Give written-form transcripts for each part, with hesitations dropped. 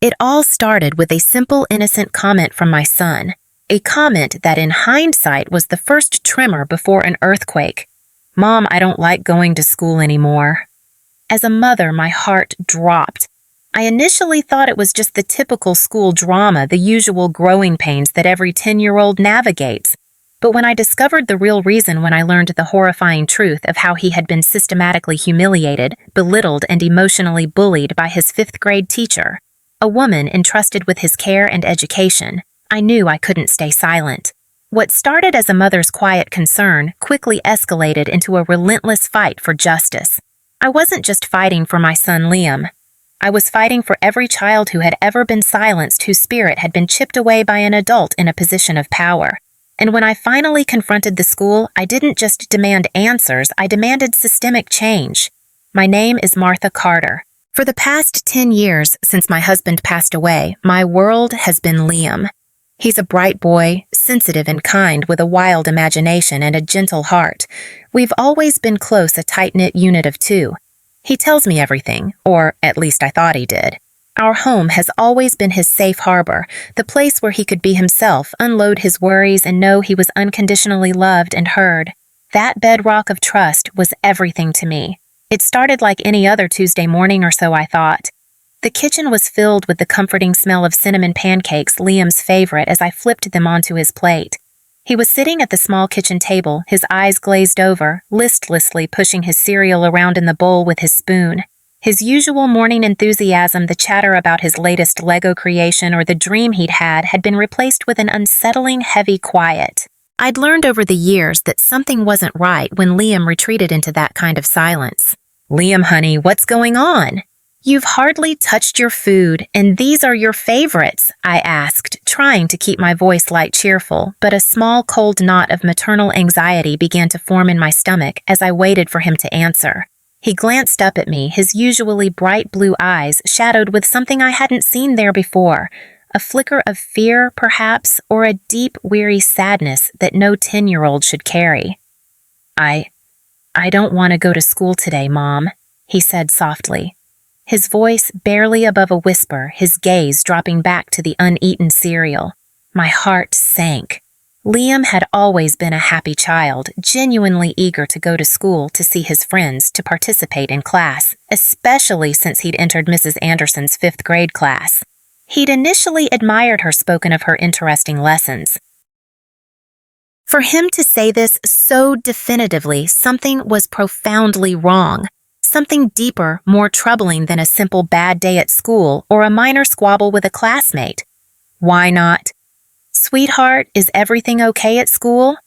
It all started with a simple, innocent comment from my son, a comment that in hindsight was the first tremor before an earthquake. "Mom, I don't like going to school anymore." As a mother, my heart dropped. I initially thought it was just the typical school drama, the usual growing pains that every 10-year-old navigates. But when I discovered the real reason, when I learned the horrifying truth of how he had been systematically humiliated, belittled, and emotionally bullied by his fifth-grade teacher, a woman entrusted with his care and education, I knew I couldn't stay silent. What started as a mother's quiet concern quickly escalated into a relentless fight for justice. I wasn't just fighting for my son Liam. I was fighting for every child who had ever been silenced, whose spirit had been chipped away by an adult in a position of power. And when I finally confronted the school, I didn't just demand answers, I demanded systemic change. My name is Martha Carter. For the past 10 years since my husband passed away, my world has been Liam. He's a bright boy, sensitive and kind, with a wild imagination and a gentle heart. We've always been close, a tight-knit unit of two. He tells me everything, or at least I thought he did. Our home has always been his safe harbor, the place where he could be himself, unload his worries, and know he was unconditionally loved and heard. That bedrock of trust was everything to me. It started like any other Tuesday morning or so, I thought. The kitchen was filled with the comforting smell of cinnamon pancakes, Liam's favorite, as I flipped them onto his plate. He was sitting at the small kitchen table, his eyes glazed over, listlessly pushing his cereal around in the bowl with his spoon. His usual morning enthusiasm, the chatter about his latest Lego creation or the dream he'd had been replaced with an unsettling, heavy quiet. I'd learned over the years that something wasn't right when Liam retreated into that kind of silence. "Liam, honey, what's going on?" "You've hardly touched your food, and these are your favorites," I asked, trying to keep my voice light, cheerful, but a small, cold knot of maternal anxiety began to form in my stomach as I waited for him to answer. He glanced up at me, his usually bright blue eyes shadowed with something I hadn't seen there before, a flicker of fear, perhaps, or a deep, weary sadness that no 10-year-old should carry. I don't want to go to school today, Mom," he said softly. His voice barely above a whisper, his gaze dropping back to the uneaten cereal. My heart sank. Liam had always been a happy child, genuinely eager to go to school, to see his friends, to participate in class, especially since he'd entered Mrs. Anderson's fifth-grade class. He'd initially admired her, spoken of her interesting lessons. For him to say this so definitively, something was profoundly wrong. Something deeper, more troubling than a simple bad day at school or a minor squabble with a classmate. "Why not?" "Sweetheart, is everything okay at school?"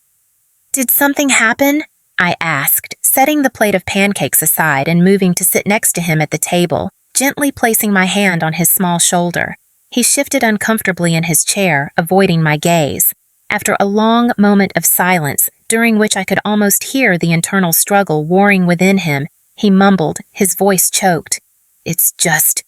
"Did something happen?" I asked, setting the plate of pancakes aside and moving to sit next to him at the table, gently placing my hand on his small shoulder. He shifted uncomfortably in his chair, avoiding my gaze. After a long moment of silence, during which I could almost hear the internal struggle warring within him, he mumbled, his voice choked. "It's just,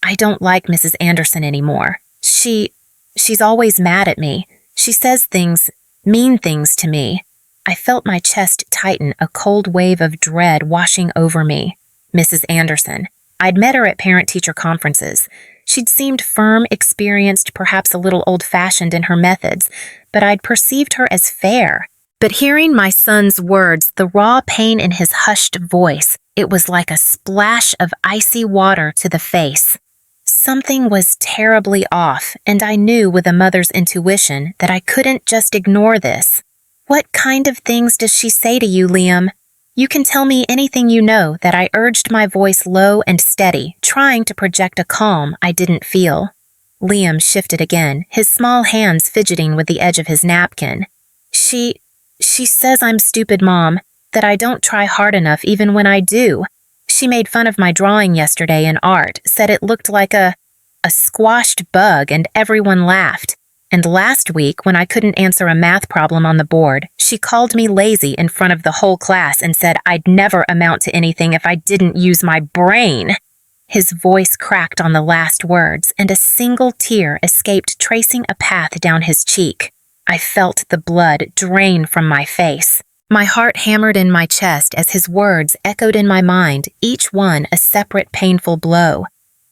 I don't like Mrs. Anderson anymore. She's always mad at me. She says things, mean things to me." I felt my chest tighten, a cold wave of dread washing over me. Mrs. Anderson. I'd met her at parent-teacher conferences. She'd seemed firm, experienced, perhaps a little old-fashioned in her methods, but I'd perceived her as fair. But hearing my son's words, the raw pain in his hushed voice, it was like a splash of icy water to the face. Something was terribly off, and I knew with a mother's intuition that I couldn't just ignore this. "What kind of things does she say to you, Liam? You can tell me anything you know," that I urged, my voice low and steady, trying to project a calm I didn't feel. Liam shifted again, his small hands fidgeting with the edge of his napkin. She says I'm stupid, Mom, that I don't try hard enough even when I do. She made fun of my drawing yesterday in art, said it looked like a squashed bug, and everyone laughed. And last week, when I couldn't answer a math problem on the board, she called me lazy in front of the whole class and said I'd never amount to anything if I didn't use my brain. His voice cracked on the last words, and a single tear escaped, tracing a path down his cheek. I felt the blood drain from my face. My heart hammered in my chest as his words echoed in my mind, each one a separate painful blow.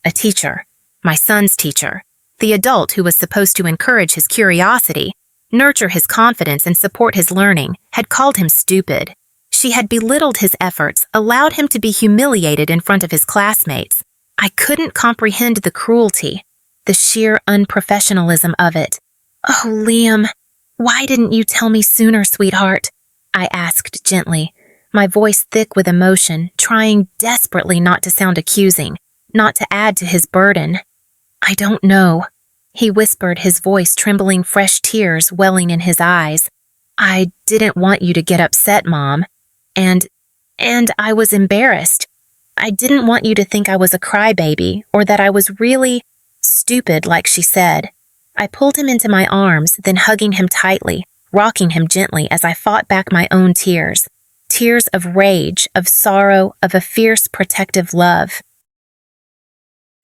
A teacher. My son's teacher, the adult who was supposed to encourage his curiosity, nurture his confidence, and support his learning, had called him stupid. She had belittled his efforts, allowed him to be humiliated in front of his classmates. I couldn't comprehend the cruelty, the sheer unprofessionalism of it. "Oh, Liam, why didn't you tell me sooner, sweetheart?" I asked gently, my voice thick with emotion, trying desperately not to sound accusing, not to add to his burden. "I don't know," he whispered, his voice trembling, fresh tears welling in his eyes. "I didn't want you to get upset, Mom. And I was embarrassed. I didn't want you to think I was a crybaby or that I was really stupid, like she said." I pulled him into my arms, then hugging him tightly, rocking him gently as I fought back my own tears. Tears of rage, of sorrow, of a fierce protective love.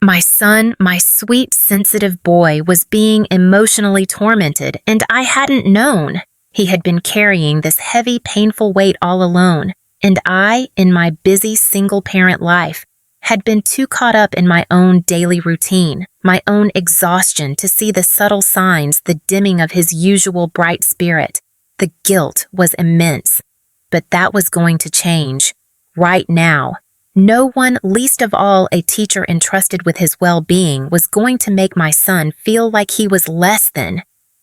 My son, my sweet, sensitive boy, was being emotionally tormented, and I hadn't known. He had been carrying this heavy, painful weight all alone, and I, in my busy single-parent life, had been too caught up in my own daily routine, my own exhaustion to see the subtle signs, the dimming of his usual bright spirit. The guilt was immense, but that was going to change, right now. No one, least of all a teacher entrusted with his well-being, was going to make my son feel like he was less than.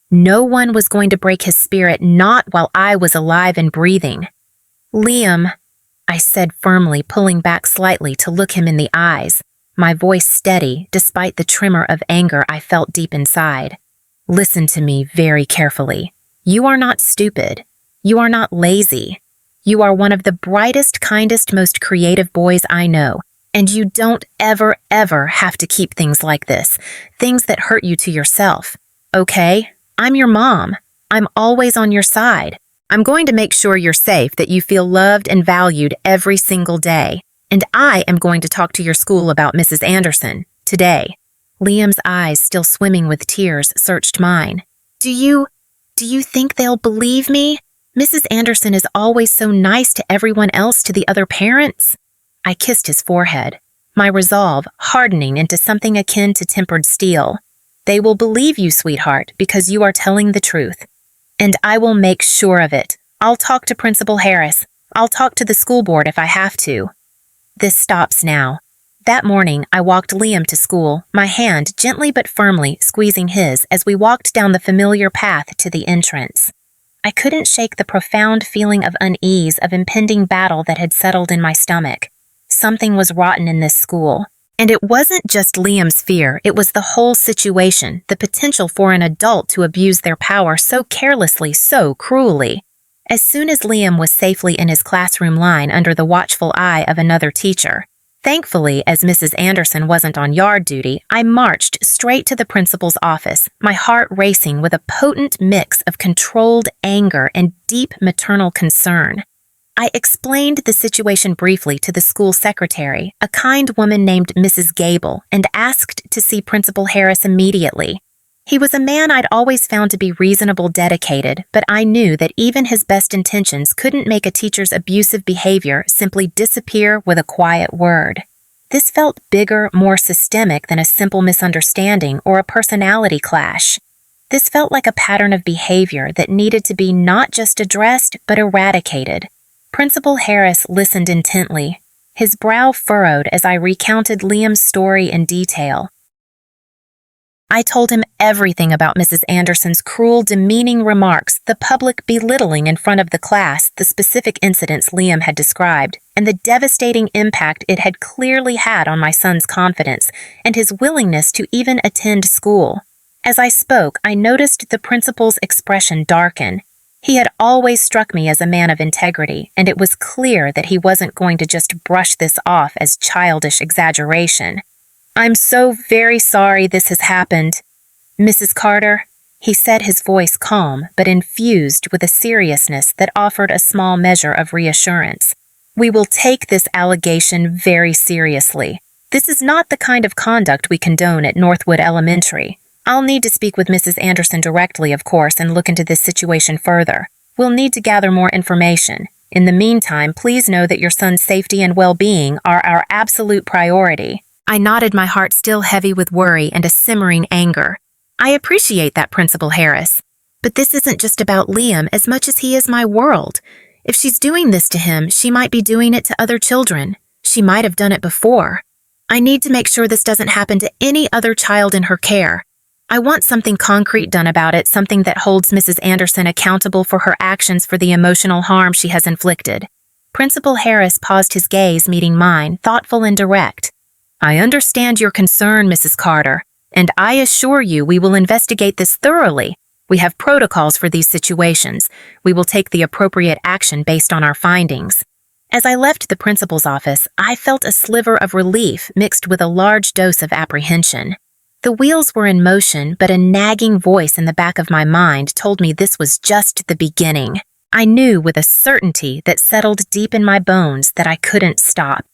No one was going to break his spirit, not while I was alive and breathing. "Liam," I said firmly, pulling back slightly to look him in the eyes, my voice steady despite the tremor of anger I felt deep inside. "Listen to me very carefully. You are not stupid. You are not lazy. You are one of the brightest, kindest, most creative boys I know, and you don't ever, ever have to keep things like this, things that hurt you to yourself. Okay? I'm your mom. I'm always on your side. I'm going to make sure you're safe, that you feel loved and valued every single day. And I am going to talk to your school about Mrs. Anderson today." Liam's eyes, still swimming with tears, searched mine. Do you think they'll believe me? Mrs. Anderson is always so nice to everyone else, to the other parents." I kissed his forehead, my resolve hardening into something akin to tempered steel. "They will believe you, sweetheart, because you are telling the truth. And I will make sure of it. I'll talk to Principal Harris. I'll talk to the school board if I have to." This stops now. That morning, I walked Liam to school, my hand gently but firmly squeezing his as we walked down the familiar path to the entrance. I couldn't shake the profound feeling of unease, of impending battle that had settled in my stomach. Something was rotten in this school. And it wasn't just Liam's fear, it was the whole situation, the potential for an adult to abuse their power so carelessly, so cruelly. As soon as Liam was safely in his classroom line under the watchful eye of another teacher, thankfully, as Mrs. Anderson wasn't on yard duty, I marched straight to the principal's office, my heart racing with a potent mix of controlled anger and deep maternal concern. I explained the situation briefly to the school secretary, a kind woman named Mrs. Gable, and asked to see Principal Harris immediately. He was a man I'd always found to be reasonable, dedicated, but I knew that even his best intentions couldn't make a teacher's abusive behavior simply disappear with a quiet word. This felt bigger, more systemic than a simple misunderstanding or a personality clash. This felt like a pattern of behavior that needed to be not just addressed, but eradicated. Principal Harris listened intently, his brow furrowed as I recounted Liam's story in detail. I told him everything about Mrs. Anderson's cruel, demeaning remarks, the public belittling in front of the class, the specific incidents Liam had described, and the devastating impact it had clearly had on my son's confidence and his willingness to even attend school. As I spoke, I noticed the principal's expression darken. He had always struck me as a man of integrity, and it was clear that he wasn't going to just brush this off as childish exaggeration. "I'm so very sorry this has happened, Mrs. Carter," he said, his voice calm but infused with a seriousness that offered a small measure of reassurance. "We will take this allegation very seriously. This is not the kind of conduct we condone at Northwood Elementary. I'll need to speak with Mrs. Anderson directly, of course, and look into this situation further. We'll need to gather more information. In the meantime, please know that your son's safety and well-being are our absolute priority." I nodded, my heart still heavy with worry and a simmering anger. I appreciate that, Principal Harris. But this isn't just about Liam as much as he is my world. If she's doing this to him, she might be doing it to other children. She might have done it before. I need to make sure this doesn't happen to any other child in her care. I want something concrete done about it, something that holds Mrs. Anderson accountable for her actions, for the emotional harm she has inflicted. Principal Harris paused, his gaze meeting mine, thoughtful and direct. I understand your concern, Mrs. Carter, and I assure you we will investigate this thoroughly. We have protocols for these situations. We will take the appropriate action based on our findings. As I left the principal's office, I felt a sliver of relief mixed with a large dose of apprehension. The wheels were in motion, but a nagging voice in the back of my mind told me this was just the beginning. I knew with a certainty that settled deep in my bones that I couldn't stop.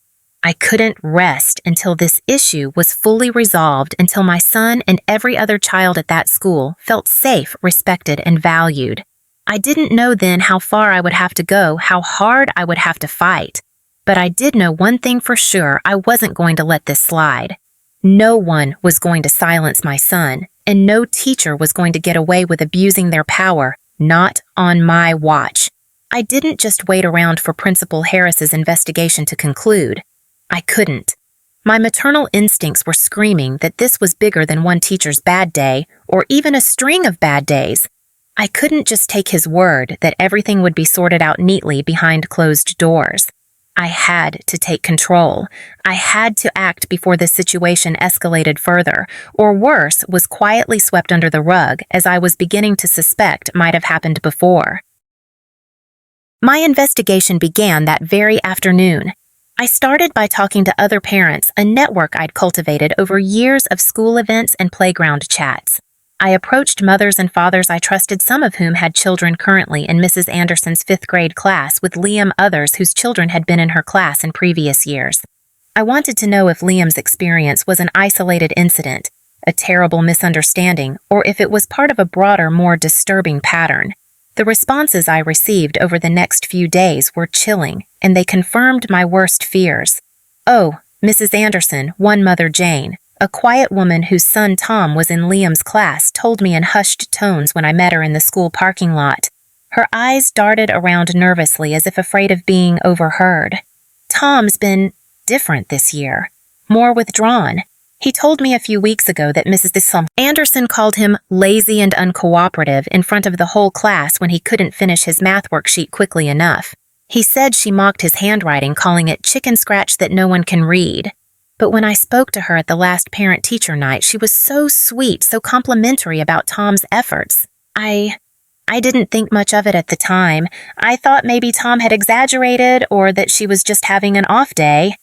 I couldn't rest until this issue was fully resolved, until my son and every other child at that school felt safe, respected, and valued. I didn't know then how far I would have to go, how hard I would have to fight. But I did know one thing for sure: I wasn't going to let this slide. No one was going to silence my son, and no teacher was going to get away with abusing their power, not on my watch. I didn't just wait around for Principal Harris's investigation to conclude. I couldn't. My maternal instincts were screaming that this was bigger than one teacher's bad day, or even a string of bad days. I couldn't just take his word that everything would be sorted out neatly behind closed doors. I had to take control. I had to act before the situation escalated further, or worse, was quietly swept under the rug, as I was beginning to suspect might have happened before. My investigation began that very afternoon. I started by talking to other parents, a network I'd cultivated over years of school events and playground chats. I approached mothers and fathers I trusted, some of whom had children currently in Mrs. Anderson's 5th grade class with Liam, others whose children had been in her class in previous years. I wanted to know if Liam's experience was an isolated incident, a terrible misunderstanding, or if it was part of a broader, more disturbing pattern. The responses I received over the next few days were chilling, and they confirmed my worst fears. Oh, Mrs. Anderson, one mother, Jane, a quiet woman whose son Tom was in Liam's class, told me in hushed tones when I met her in the school parking lot. Her eyes darted around nervously as if afraid of being overheard. Tom's been different this year, more withdrawn. He told me a few weeks ago that Mrs. Anderson called him lazy and uncooperative in front of the whole class when he couldn't finish his math worksheet quickly enough. He said she mocked his handwriting, calling it chicken scratch that no one can read. But when I spoke to her at the last parent-teacher night, she was so sweet, so complimentary about Tom's efforts. I didn't think much of it at the time. I thought maybe Tom had exaggerated or that she was just having an off day.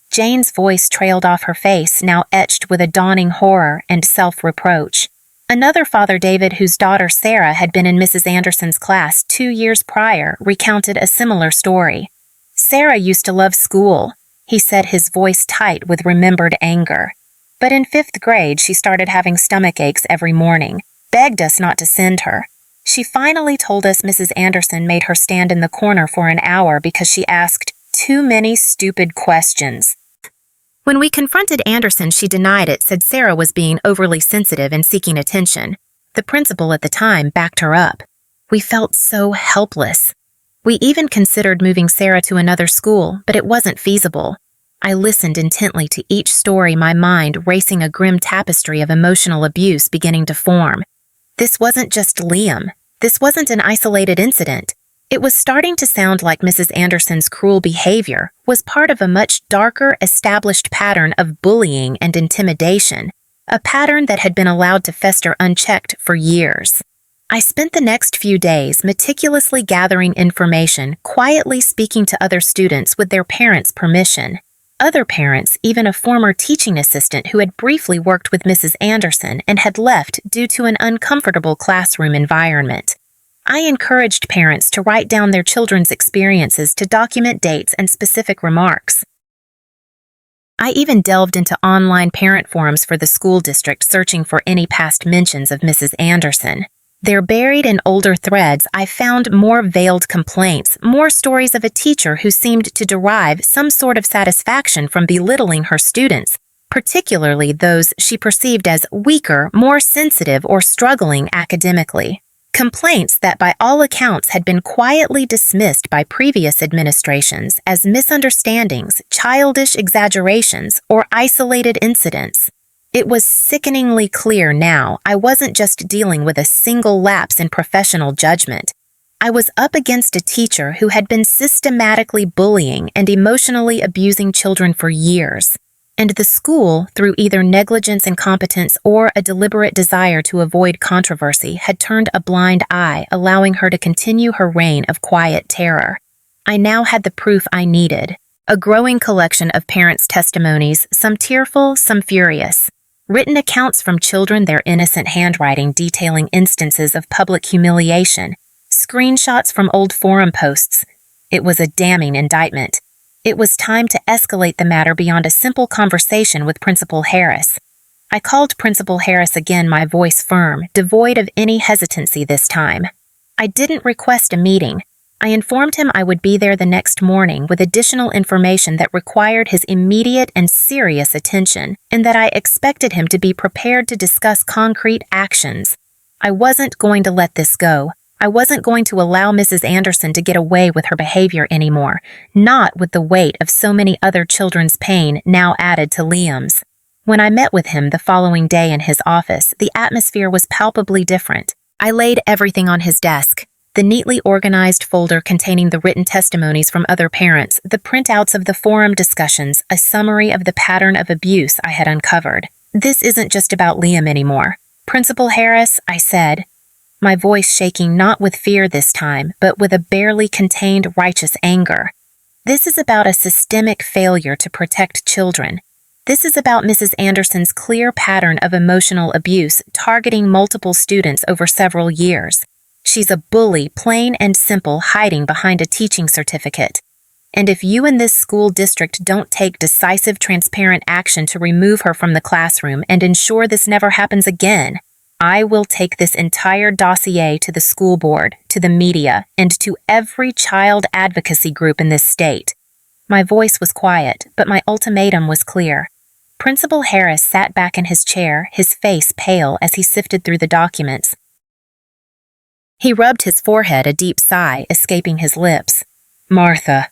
Jane's voice trailed off her face, now etched with a dawning horror and self-reproach. Another father, David, whose daughter Sarah had been in Mrs. Anderson's class 2 years prior, recounted a similar story. Sarah used to love school, he said, his voice tight with remembered anger. But in 5th grade, she started having stomach aches every morning, begged us not to send her. She finally told us Mrs. Anderson made her stand in the corner for an hour because she asked too many stupid questions. When we confronted Anderson, she denied it, said Sarah was being overly sensitive and seeking attention. The principal at the time backed her up. We felt so helpless. We even considered moving Sarah to another school, but it wasn't feasible. I listened intently to each story, my mind racing, a grim tapestry of emotional abuse beginning to form. This wasn't just Liam. This wasn't an isolated incident. It was starting to sound like Mrs. Anderson's cruel behavior was part of a much darker, established pattern of bullying and intimidation, a pattern that had been allowed to fester unchecked for years. I spent the next few days meticulously gathering information, quietly speaking to other students with their parents' permission. Other parents, even a former teaching assistant who had briefly worked with Mrs. Anderson and had left due to an uncomfortable classroom environment. I encouraged parents to write down their children's experiences, to document dates and specific remarks. I even delved into online parent forums for the school district, searching for any past mentions of Mrs. Anderson. There, buried in older threads, I found more veiled complaints, more stories of a teacher who seemed to derive some sort of satisfaction from belittling her students, particularly those she perceived as weaker, more sensitive, or struggling academically. Complaints that by all accounts had been quietly dismissed by previous administrations as misunderstandings, childish exaggerations, or isolated incidents. It was sickeningly clear now I wasn't just dealing with a single lapse in professional judgment. I was up against a teacher who had been systematically bullying and emotionally abusing children for years. And the school, through either negligence, incompetence, or a deliberate desire to avoid controversy, had turned a blind eye, allowing her to continue her reign of quiet terror. I now had the proof I needed, a growing collection of parents' testimonies, some tearful, some furious, written accounts from children, their innocent handwriting detailing instances of public humiliation, screenshots from old forum posts. It was a damning indictment. It was time to escalate the matter beyond a simple conversation with Principal Harris. I called Principal Harris again, my voice firm, devoid of any hesitancy this time. I didn't request a meeting. I informed him I would be there the next morning with additional information that required his immediate and serious attention, and that I expected him to be prepared to discuss concrete actions. I wasn't going to let this go. I wasn't going to allow Mrs. Anderson to get away with her behavior anymore, not with the weight of so many other children's pain now added to Liam's. When I met with him the following day in his office, the atmosphere was palpably different. I laid everything on his desk: the neatly organized folder containing the written testimonies from other parents, the printouts of the forum discussions, a summary of the pattern of abuse I had uncovered. "This isn't just about Liam anymore. Principal Harris," I said, my voice shaking not with fear this time, but with a barely contained righteous anger. "This is about a systemic failure to protect children. This is about Mrs. Anderson's clear pattern of emotional abuse targeting multiple students over several years. She's a bully, plain and simple, hiding behind a teaching certificate. And if you and this school district don't take decisive, transparent action to remove her from the classroom and ensure this never happens again, I will take this entire dossier to the school board, to the media, and to every child advocacy group in this state." My voice was quiet, but my ultimatum was clear. Principal Harris sat back in his chair, his face pale as he sifted through the documents. He rubbed his forehead, a deep sigh escaping his lips. "Martha,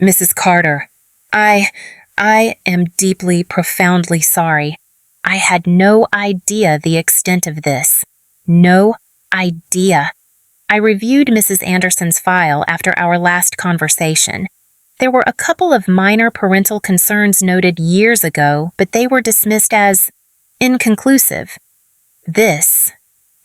Mrs. Carter, I am deeply, profoundly sorry. I had no idea the extent of this. No idea." I reviewed Mrs. Anderson's file after our last conversation. There were a couple of minor parental concerns noted years ago, but they were dismissed as inconclusive. This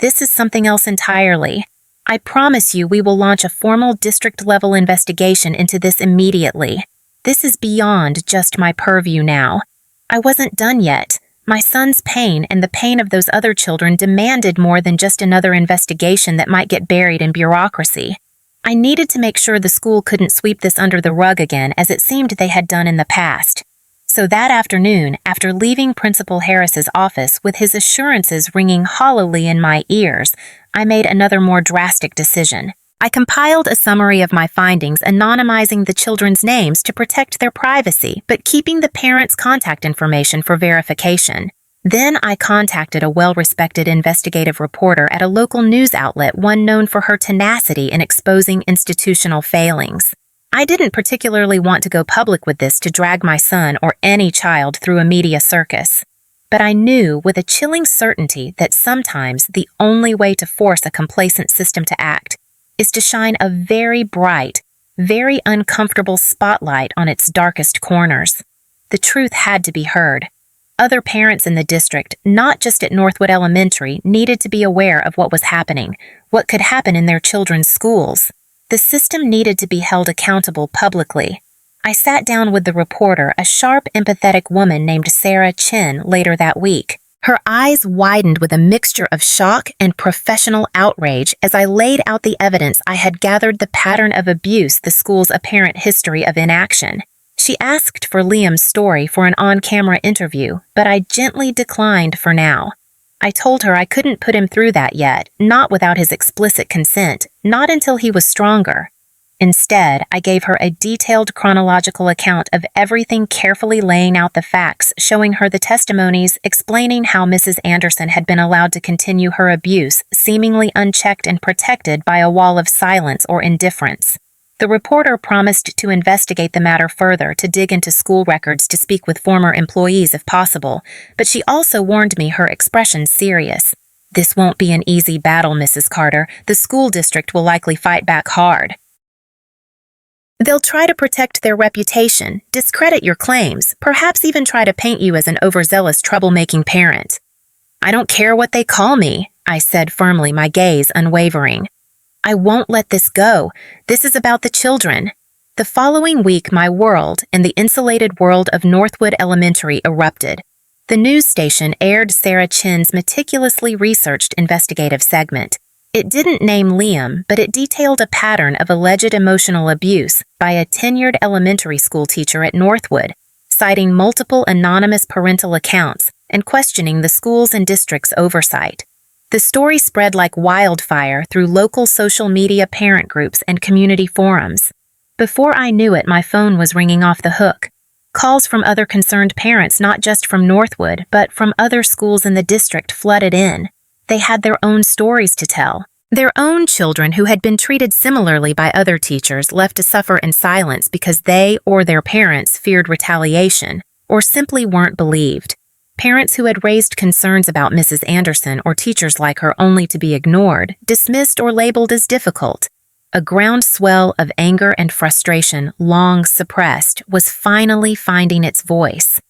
is something else entirely. I promise you we will launch a formal district-level investigation into this immediately. This is beyond just my purview now. I wasn't done yet. My son's pain and the pain of those other children demanded more than just another investigation that might get buried in bureaucracy. I needed to make sure the school couldn't sweep this under the rug again as it seemed they had done in the past. So that afternoon, after leaving Principal Harris's office with his assurances ringing hollowly in my ears, I made another more drastic decision. I compiled a summary of my findings, anonymizing the children's names to protect their privacy, but keeping the parents' contact information for verification. Then I contacted a well-respected investigative reporter at a local news outlet, one known for her tenacity in exposing institutional failings. I didn't particularly want to go public with this to drag my son or any child through a media circus. But I knew with a chilling certainty that sometimes the only way to force a complacent system to act is to shine a very bright, very uncomfortable spotlight on its darkest corners. The truth had to be heard. Other parents in the district, not just at Northwood Elementary, needed to be aware of what was happening, what could happen in their children's schools. The system needed to be held accountable publicly. I sat down with the reporter, a sharp, empathetic woman named Sarah Chin, later that week. Her eyes widened with a mixture of shock and professional outrage as I laid out the evidence I had gathered, the pattern of abuse, the school's apparent history of inaction. She asked for Liam's story for an on-camera interview, but I gently declined for now. I told her I couldn't put him through that yet, not without his explicit consent, not until he was stronger. Instead, I gave her a detailed chronological account of everything, carefully laying out the facts, showing her the testimonies, explaining how Mrs. Anderson had been allowed to continue her abuse, seemingly unchecked and protected by a wall of silence or indifference. The reporter promised to investigate the matter further, to dig into school records, to speak with former employees if possible, but she also warned me, her expression serious. "This won't be an easy battle, Mrs. Carter. The school district will likely fight back hard. They'll try to protect their reputation, discredit your claims, perhaps even try to paint you as an overzealous, troublemaking parent." "I don't care what they call me," I said firmly, my gaze unwavering. "I won't let this go. This is about the children." The following week, my world and the insulated world of Northwood Elementary erupted. The news station aired Sarah Chin's meticulously researched investigative segment. It didn't name Liam, but it detailed a pattern of alleged emotional abuse by a tenured elementary school teacher at Northwood, citing multiple anonymous parental accounts and questioning the school's and district's oversight. The story spread like wildfire through local social media, parent groups, and community forums. Before I knew it, my phone was ringing off the hook. Calls from other concerned parents, not just from Northwood, but from other schools in the district, flooded in. They had their own stories to tell. Their own children who had been treated similarly by other teachers, left to suffer in silence because they or their parents feared retaliation or simply weren't believed. Parents who had raised concerns about Mrs. Anderson or teachers like her only to be ignored, dismissed, or labeled as difficult. A groundswell of anger and frustration, long suppressed, was finally finding its voice.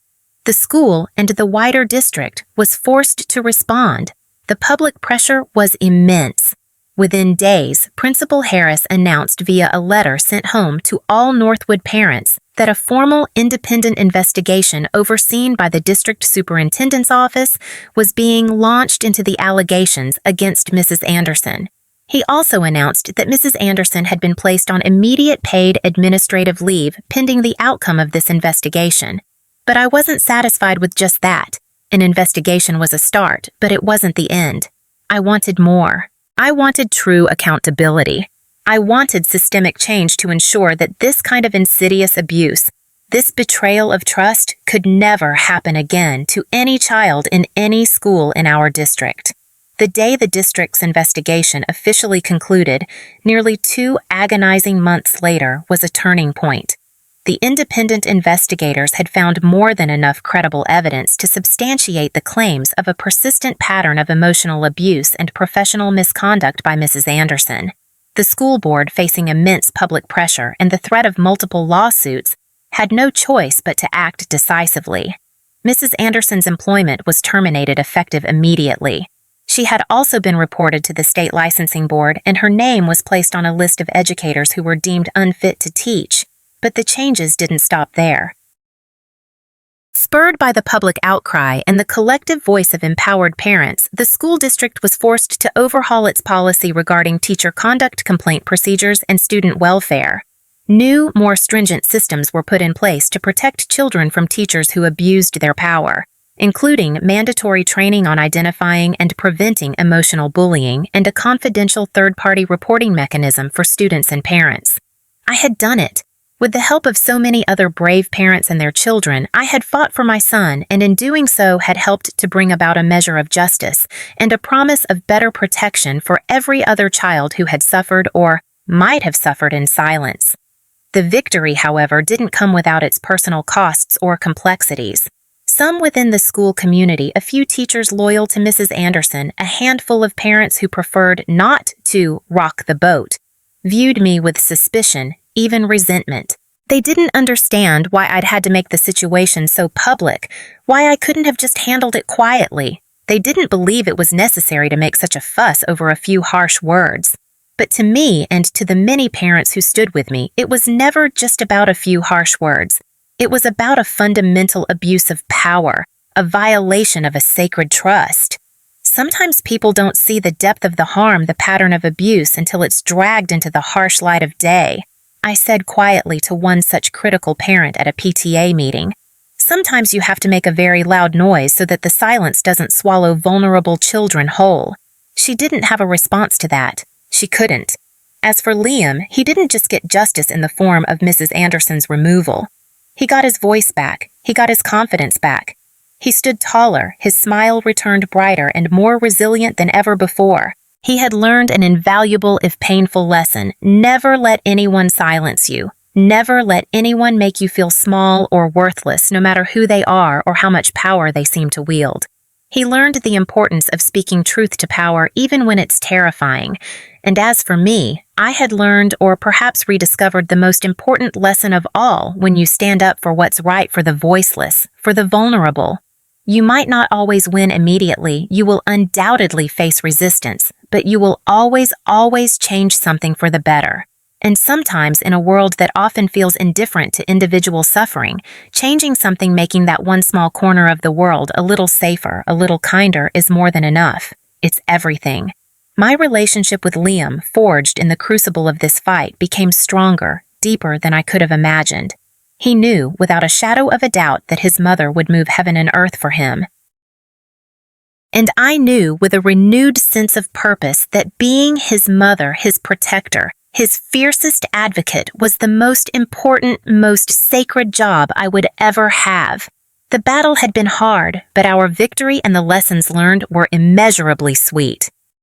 The school and the wider district was forced to respond. The public pressure was immense. Within days, Principal Harris announced via a letter sent home to all Northwood parents that a formal independent investigation overseen by the district superintendent's office was being launched into the allegations against Mrs. Anderson. He also announced that Mrs. Anderson had been placed on immediate paid administrative leave pending the outcome of this investigation. But I wasn't satisfied with just that. An investigation was a start, but it wasn't the end. I wanted more. I wanted true accountability. I wanted systemic change to ensure that this kind of insidious abuse, this betrayal of trust, could never happen again to any child in any school in our district. The day the district's investigation officially concluded, nearly 2 agonizing months later, was a turning point. The independent investigators had found more than enough credible evidence to substantiate the claims of a persistent pattern of emotional abuse and professional misconduct by Mrs. Anderson. The school board, facing immense public pressure and the threat of multiple lawsuits, had no choice but to act decisively. Mrs. Anderson's employment was terminated effective immediately. She had also been reported to the state licensing board, and her name was placed on a list of educators who were deemed unfit to teach. But the changes didn't stop there. Spurred by the public outcry and the collective voice of empowered parents, the school district was forced to overhaul its policy regarding teacher conduct, complaint procedures, and student welfare. New, more stringent systems were put in place to protect children from teachers who abused their power, including mandatory training on identifying and preventing emotional bullying and a confidential third-party reporting mechanism for students and parents. I had done it. With the help of so many other brave parents and their children, I had fought for my son, and in doing so had helped to bring about a measure of justice and a promise of better protection for every other child who had suffered or might have suffered in silence. The victory, however, didn't come without its personal costs or complexities. Some within the school community, a few teachers loyal to Mrs. Anderson, a handful of parents who preferred not to rock the boat, viewed me with suspicion, even resentment. They didn't understand why I'd had to make the situation so public, why I couldn't have just handled it quietly. They didn't believe it was necessary to make such a fuss over a few harsh words. But to me and to the many parents who stood with me, it was never just about a few harsh words. It was about a fundamental abuse of power, a violation of a sacred trust. Sometimes people don't see the depth of the harm, the pattern of abuse, until it's dragged into the harsh light of day. I said quietly to one such critical parent at a PTA meeting. Sometimes you have to make a very loud noise so that the silence doesn't swallow vulnerable children whole. She didn't have a response to that. She couldn't. As for Liam, he didn't just get justice in the form of Mrs. Anderson's removal. He got his voice back. He got his confidence back. He stood taller, his smile returned brighter and more resilient than ever before. He had learned an invaluable if painful lesson. Never let anyone silence you. Never let anyone make you feel small or worthless, no matter who they are or how much power they seem to wield. He learned the importance of speaking truth to power even when it's terrifying. And as for me, I had learned or perhaps rediscovered the most important lesson of all when you stand up for what's right for the voiceless, for the vulnerable. You might not always win immediately, you will undoubtedly face resistance, but you will always change something for the better. And sometimes in a world that often feels indifferent to individual suffering, changing something making that one small corner of the world a little safer, a little kinder is more than enough. It's everything. My relationship with Liam, forged in the crucible of this fight, became stronger, deeper than I could have imagined. He knew, without a shadow of a doubt, that his mother would move heaven and earth for him. And I knew, with a renewed sense of purpose, that being his mother, his protector, his fiercest advocate was the most important, most sacred job I would ever have. The battle had been hard, but our victory and the lessons learned were immeasurably sweet.